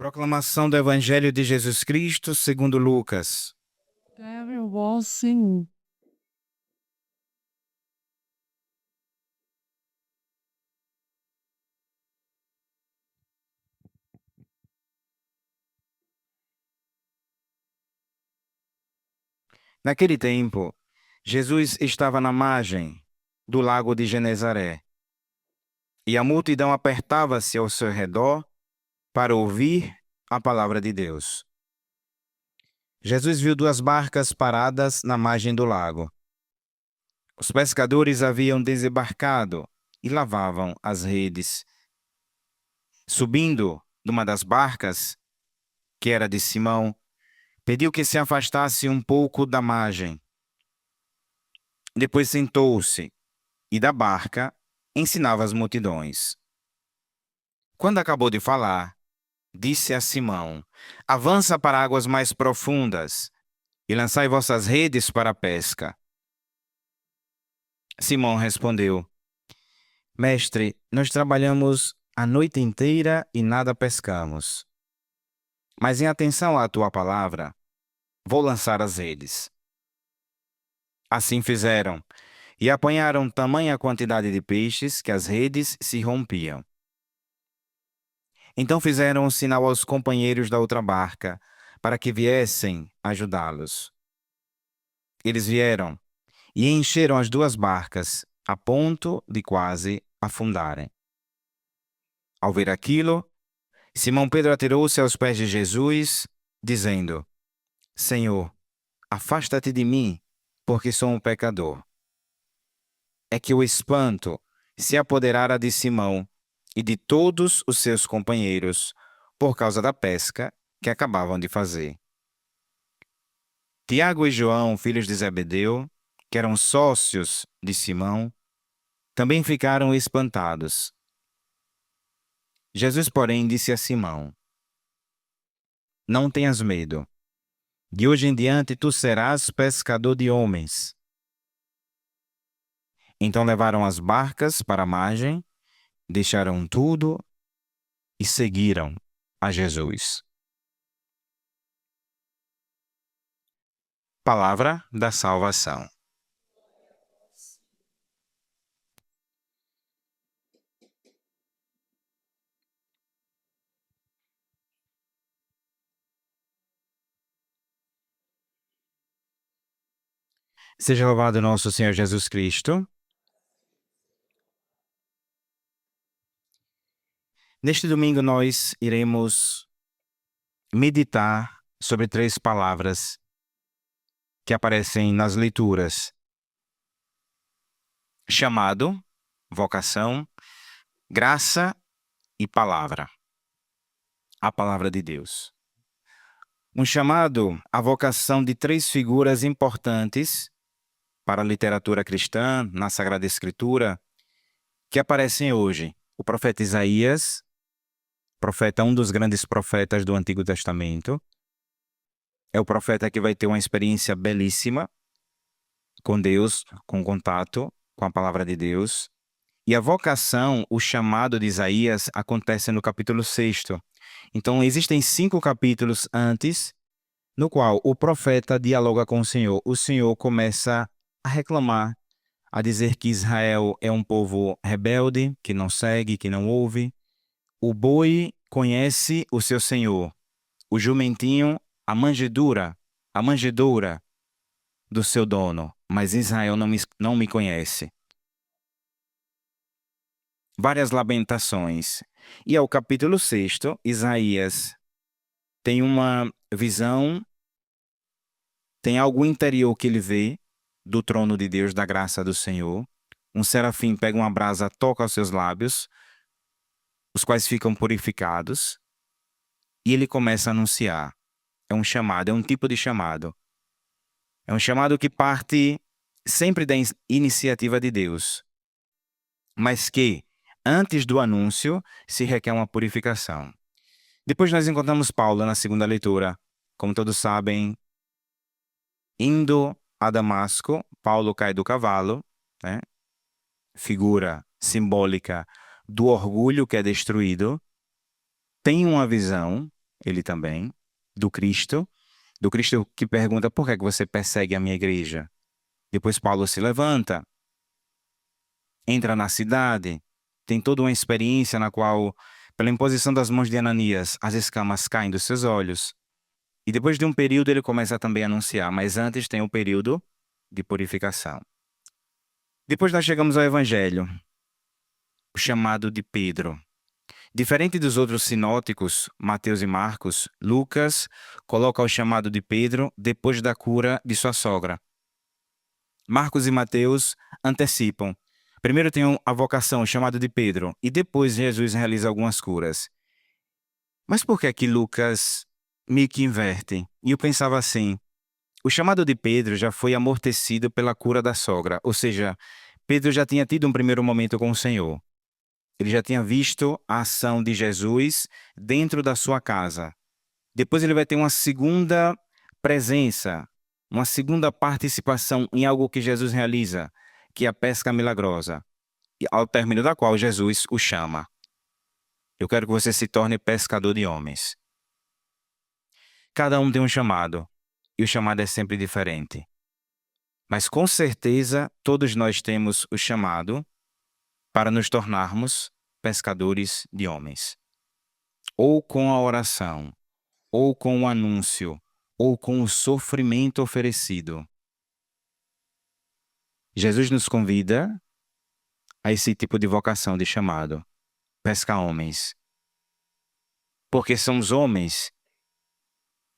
Proclamação do Evangelho de Jesus Cristo segundo Lucas. Glória a vós, Senhor. Naquele tempo, Jesus estava na margem do lago de Genezaré, e a multidão apertava-se ao seu redor para ouvir a palavra de Deus. Jesus viu duas barcas paradas na margem do lago. Os pescadores haviam desembarcado e lavavam as redes. Subindo de uma das barcas, que era de Simão, pediu que se afastasse um pouco da margem. Depois sentou-se e da barca ensinava as multidões. Quando acabou de falar, disse a Simão: Avança para águas mais profundas e lançai vossas redes para a pesca. Simão respondeu: Mestre, nós trabalhamos a noite inteira e nada pescamos. Mas em atenção à tua palavra, vou lançar as redes. Assim fizeram, e apanharam tamanha quantidade de peixes que as redes se rompiam. Então fizeram um sinal aos companheiros da outra barca, para que viessem ajudá-los. Eles vieram e encheram as duas barcas, a ponto de quase afundarem. Ao ver aquilo, Simão Pedro atirou-se aos pés de Jesus, dizendo: Senhor, afasta-te de mim, porque sou um pecador. É que o espanto se apoderara de Simão e de todos os seus companheiros, por causa da pesca que acabavam de fazer. Tiago e João, filhos de Zebedeu, que eram sócios de Simão, também ficaram espantados. Jesus, porém, disse a Simão: Não tenhas medo. De hoje em diante tu serás pescador de homens. Então levaram as barcas para a margem, deixaram tudo e seguiram a Jesus. Palavra da salvação. Seja louvado nosso Senhor Jesus Cristo. Neste domingo nós iremos meditar sobre três palavras que aparecem nas leituras: chamado, vocação, graça e palavra. A palavra de Deus. Um chamado à vocação de três figuras importantes para a literatura cristã, na Sagrada Escritura, que aparecem hoje. O profeta Isaías, um dos grandes profetas do Antigo Testamento. É o profeta que vai ter uma experiência belíssima com Deus, com contato com a palavra de Deus. E a vocação, o chamado de Isaías, acontece no capítulo 6. Então, existem 5 capítulos antes, no qual o profeta dialoga com o Senhor. O Senhor começa a reclamar, a dizer que Israel é um povo rebelde, que não segue, que não ouve. O boi conhece o seu senhor, o jumentinho, a manjedoura do seu dono, mas Israel não me conhece. Várias lamentações. E ao capítulo 6, Isaías tem uma visão, tem algo interior que ele vê do trono de Deus, da graça do Senhor. Um serafim pega uma brasa, toca aos seus lábios, os quais ficam purificados, e ele começa a anunciar. É um chamado, é um tipo de chamado. É um chamado que parte sempre da iniciativa de Deus, mas que, antes do anúncio, se requer uma purificação. Depois nós encontramos Paulo na segunda leitura. Como todos sabem, indo a Damasco, Paulo cai do cavalo, né? Figura simbólica do orgulho que é destruído, tem uma visão ele também, do Cristo que pergunta: por que é que você persegue a minha igreja? Depois Paulo se levanta, entra na cidade, tem toda uma experiência na qual, pela imposição das mãos de Ananias, as escamas caem dos seus olhos. E depois de um período ele começa também a anunciar, mas antes tem o período de purificação. Depois nós chegamos ao Evangelho, o chamado de Pedro. Diferente dos outros sinóticos, Mateus e Marcos, Lucas coloca o chamado de Pedro depois da cura de sua sogra. Marcos e Mateus antecipam. Primeiro tem a vocação, o chamado de Pedro, e depois Jesus realiza algumas curas. Mas por que é que Lucas meio que inverte? E eu pensava assim, o chamado de Pedro já foi amortecido pela cura da sogra, ou seja, Pedro já tinha tido um primeiro momento com o Senhor. Ele já tinha visto a ação de Jesus dentro da sua casa. Depois ele vai ter uma segunda presença, uma segunda participação em algo que Jesus realiza, que é a pesca milagrosa, e ao término da qual Jesus o chama. Eu quero que você se torne pescador de homens. Cada um tem um chamado, e o chamado é sempre diferente. Mas com certeza todos nós temos o chamado para nos tornarmos pescadores de homens. Ou com a oração, ou com o anúncio, ou com o sofrimento oferecido. Jesus nos convida a esse tipo de vocação, de chamado, pescar homens. Porque são os homens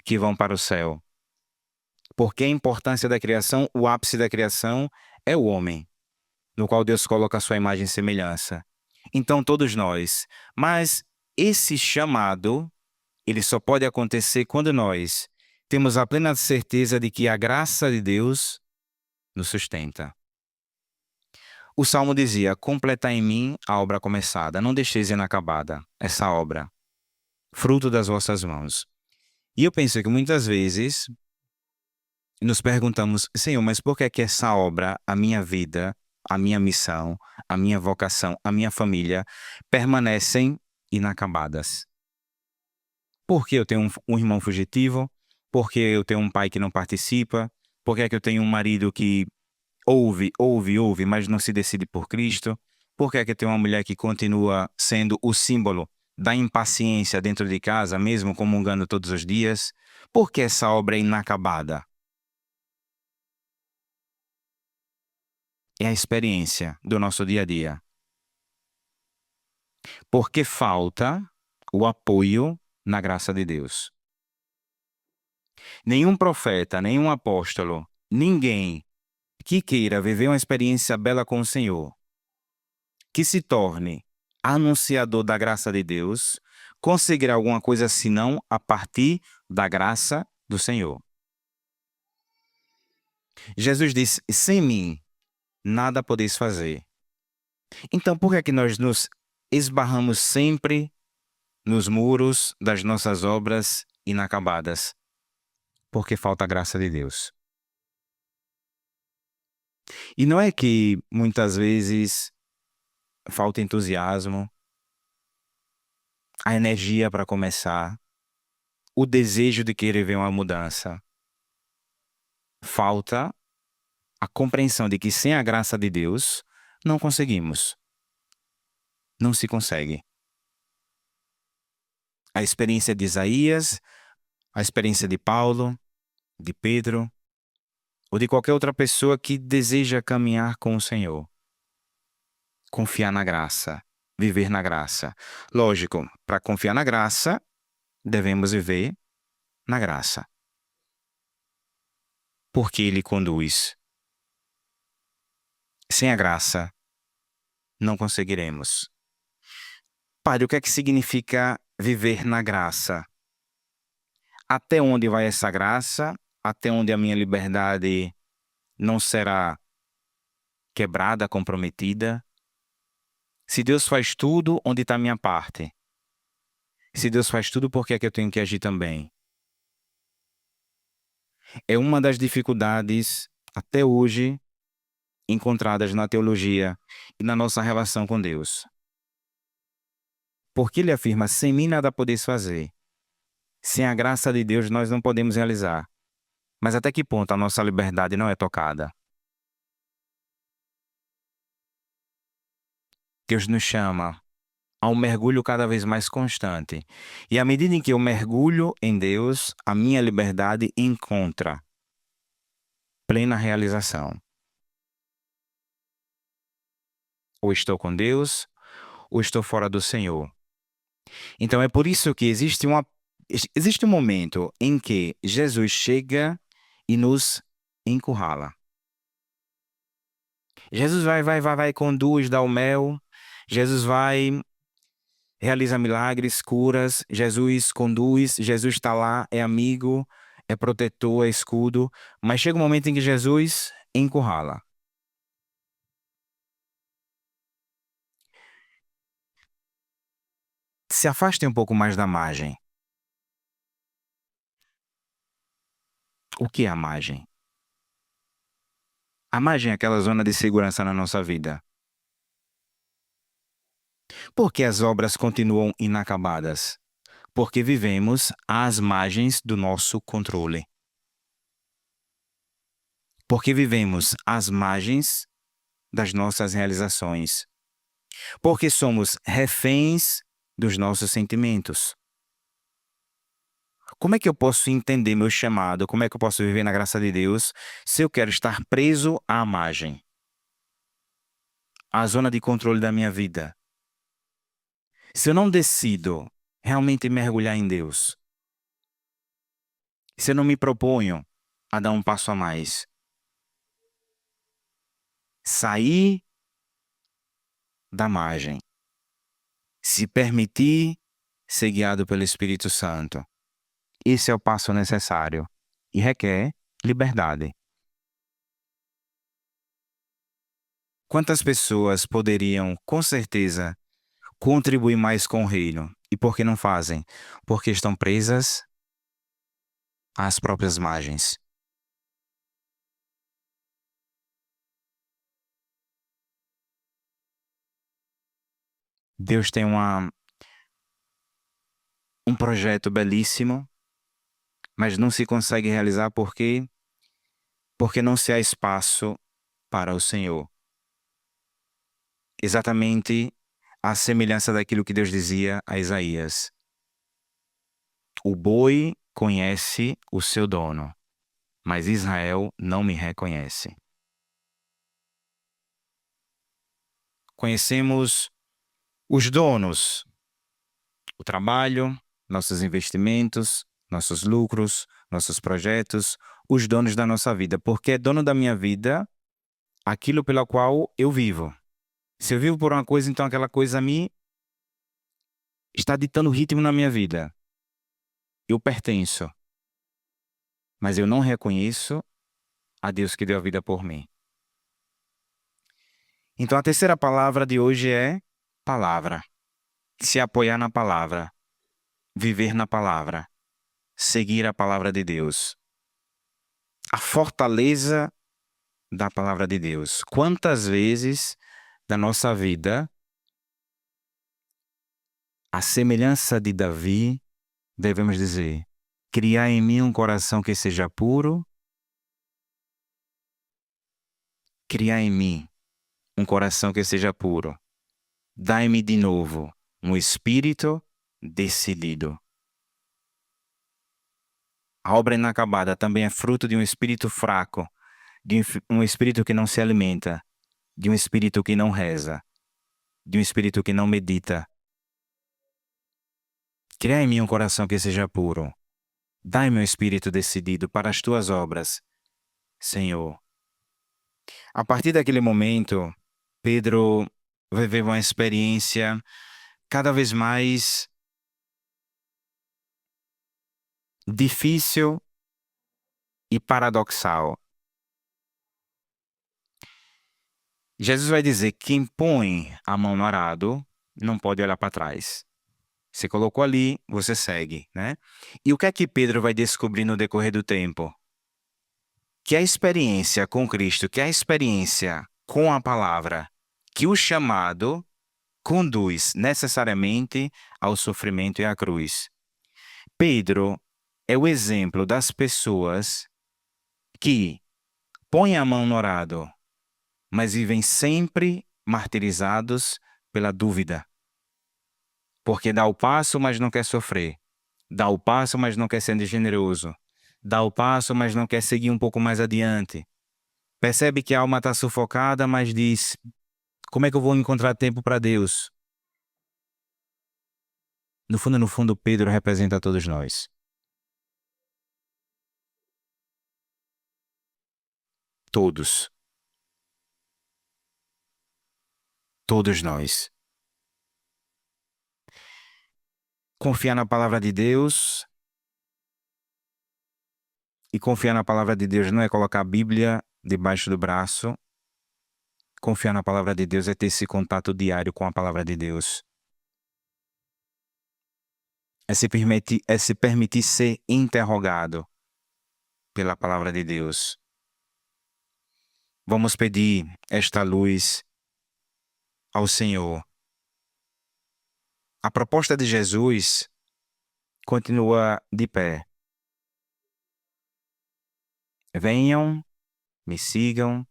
que vão para o céu. Porque a importância da criação, o ápice da criação é o homem, no qual Deus coloca a sua imagem e semelhança. Então todos nós. Mas esse chamado, ele só pode acontecer quando nós temos a plena certeza de que a graça de Deus nos sustenta. O Salmo dizia: completai em mim a obra começada, não deixeis inacabada essa obra, fruto das vossas mãos. E eu penso que muitas vezes nos perguntamos: Senhor, mas por que é que essa obra, a minha vida, a minha missão, a minha vocação, a minha família, permanecem inacabadas? Porque eu tenho um irmão fugitivo? Porque eu tenho um pai que não participa? Por que é que eu tenho um marido que ouve, mas não se decide por Cristo? Por que é que eu tenho uma mulher que continua sendo o símbolo da impaciência dentro de casa, mesmo comungando todos os dias? Por que essa obra é inacabada? É a experiência do nosso dia a dia. Porque falta o apoio na graça de Deus. Nenhum profeta, nenhum apóstolo, ninguém que queira viver uma experiência bela com o Senhor, que se torne anunciador da graça de Deus, conseguirá alguma coisa senão a partir da graça do Senhor. Jesus disse: sem mim, nada podeis fazer. Então, por que é que nós nos esbarramos sempre nos muros das nossas obras inacabadas? Porque falta a graça de Deus. E não é que muitas vezes falta entusiasmo, a energia para começar, o desejo de querer ver uma mudança. Falta a compreensão de que sem a graça de Deus não conseguimos. Não se consegue. A experiência de Isaías, a experiência de Paulo, de Pedro, ou de qualquer outra pessoa que deseja caminhar com o Senhor. Confiar na graça, viver na graça. Lógico, para confiar na graça, devemos viver na graça. Porque Ele conduz. Sem a graça, não conseguiremos. Padre, o que é que significa viver na graça? Até onde vai essa graça? Até onde a minha liberdade não será quebrada, comprometida? Se Deus faz tudo, onde está a minha parte? Se Deus faz tudo, por que é que eu tenho que agir também? É uma das dificuldades, até hoje, encontradas na teologia e na nossa relação com Deus. Porque ele afirma: sem mim nada podeis fazer. Sem a graça de Deus, nós não podemos realizar. Mas até que ponto a nossa liberdade não é tocada? Deus nos chama a um mergulho cada vez mais constante. E à medida em que eu mergulho em Deus, a minha liberdade encontra plena realização. Ou estou com Deus, ou estou fora do Senhor. Então é por isso que existe um momento em que Jesus chega e nos encurrala. Jesus vai, conduz, dá o mel. Jesus vai, realiza milagres, curas. Jesus conduz, Jesus está lá, é amigo, é protetor, é escudo. Mas chega um momento em que Jesus encurrala. Se afaste um pouco mais da margem. O que é a margem? A margem é aquela zona de segurança na nossa vida. Por que as obras continuam inacabadas? Porque vivemos às margens do nosso controle. Porque vivemos às margens das nossas realizações. Porque somos reféns dos nossos sentimentos. Como é que eu posso entender meu chamado? Como é que eu posso viver na graça de Deus se eu quero estar preso à margem, à zona de controle da minha vida? Se eu não decido realmente mergulhar em Deus, se eu não me proponho a dar um passo a mais, sair da margem, se permitir ser guiado pelo Espírito Santo, esse é o passo necessário e requer liberdade. Quantas pessoas poderiam, com certeza, contribuir mais com o reino? E por que não fazem? Porque estão presas às próprias margens. Deus tem um projeto belíssimo, mas não se consegue realizar porque não se há espaço para o Senhor. Exatamente a semelhança daquilo que Deus dizia a Isaías. O boi conhece o seu dono, mas Israel não me reconhece. Conhecemos os donos, o trabalho, nossos investimentos, nossos lucros, nossos projetos, os donos da nossa vida, porque é dono da minha vida aquilo pela qual eu vivo. Se eu vivo por uma coisa, então aquela coisa me está ditando ritmo na minha vida. Eu pertenço, mas eu não reconheço a Deus que deu a vida por mim. Então a terceira palavra de hoje é palavra. Se apoiar na palavra, viver na palavra, seguir a palavra de Deus. A fortaleza da palavra de Deus. Quantas vezes da nossa vida, a semelhança de Davi, devemos dizer: criar em mim um coração que seja puro, criar em mim um coração que seja puro. Dai-me de novo um espírito decidido. A obra inacabada também é fruto de um espírito fraco, de um espírito que não se alimenta, de um espírito que não reza, de um espírito que não medita. Cria em mim um coração que seja puro. Dai-me um espírito decidido para as tuas obras, Senhor. A partir daquele momento, Pedro viveu uma experiência cada vez mais difícil e paradoxal. Jesus vai dizer que quem põe a mão no arado não pode olhar para trás. Você colocou ali, você segue, né? E o que é que Pedro vai descobrir no decorrer do tempo? Que a experiência com Cristo, que a experiência com a palavra, que o chamado conduz necessariamente ao sofrimento e à cruz. Pedro é o exemplo das pessoas que põem a mão no arado, mas vivem sempre martirizados pela dúvida. Porque dá o passo, mas não quer sofrer. Dá o passo, mas não quer ser generoso. Dá o passo, mas não quer seguir um pouco mais adiante. Percebe que a alma está sufocada, mas diz: como é que eu vou encontrar tempo para Deus? No fundo, Pedro representa todos nós. Todos. Todos nós. Confiar na palavra de Deus. E confiar na palavra de Deus não é colocar a Bíblia debaixo do braço. Confiar na palavra de Deus é ter esse contato diário com a palavra de Deus. É se permitir ser interrogado pela palavra de Deus. Vamos pedir esta luz ao Senhor. A proposta de Jesus continua de pé. Venham, me sigam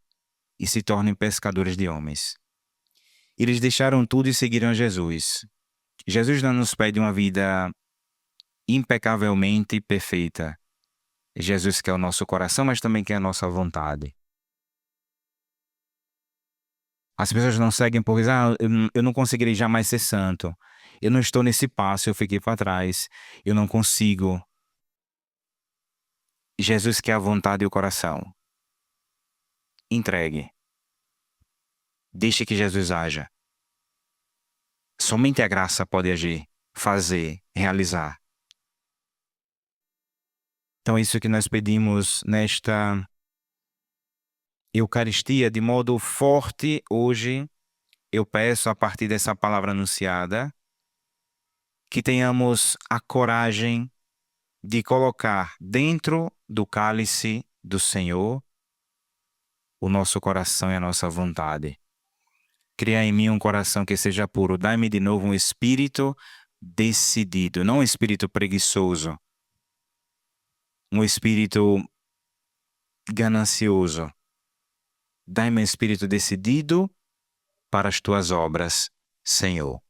e se tornem pescadores de homens. Eles deixaram tudo e seguiram Jesus. Jesus não nos pede uma vida impecavelmente perfeita. Jesus quer o nosso coração, mas também quer a nossa vontade. As pessoas não seguem porque eu não conseguirei jamais ser santo. Eu não estou nesse passo, eu fiquei para trás. Eu não consigo. Jesus quer a vontade e o coração. Entregue. Deixe que Jesus haja. Somente a graça pode agir, fazer, realizar. Então é isso que nós pedimos nesta Eucaristia de modo forte hoje. Eu peço a partir dessa palavra anunciada que tenhamos a coragem de colocar dentro do cálice do Senhor o nosso coração e a nossa vontade. Cria em mim um coração que seja puro. Dai-me de novo um espírito decidido, não um espírito preguiçoso, um espírito ganancioso. Dai-me um espírito decidido para as tuas obras, Senhor.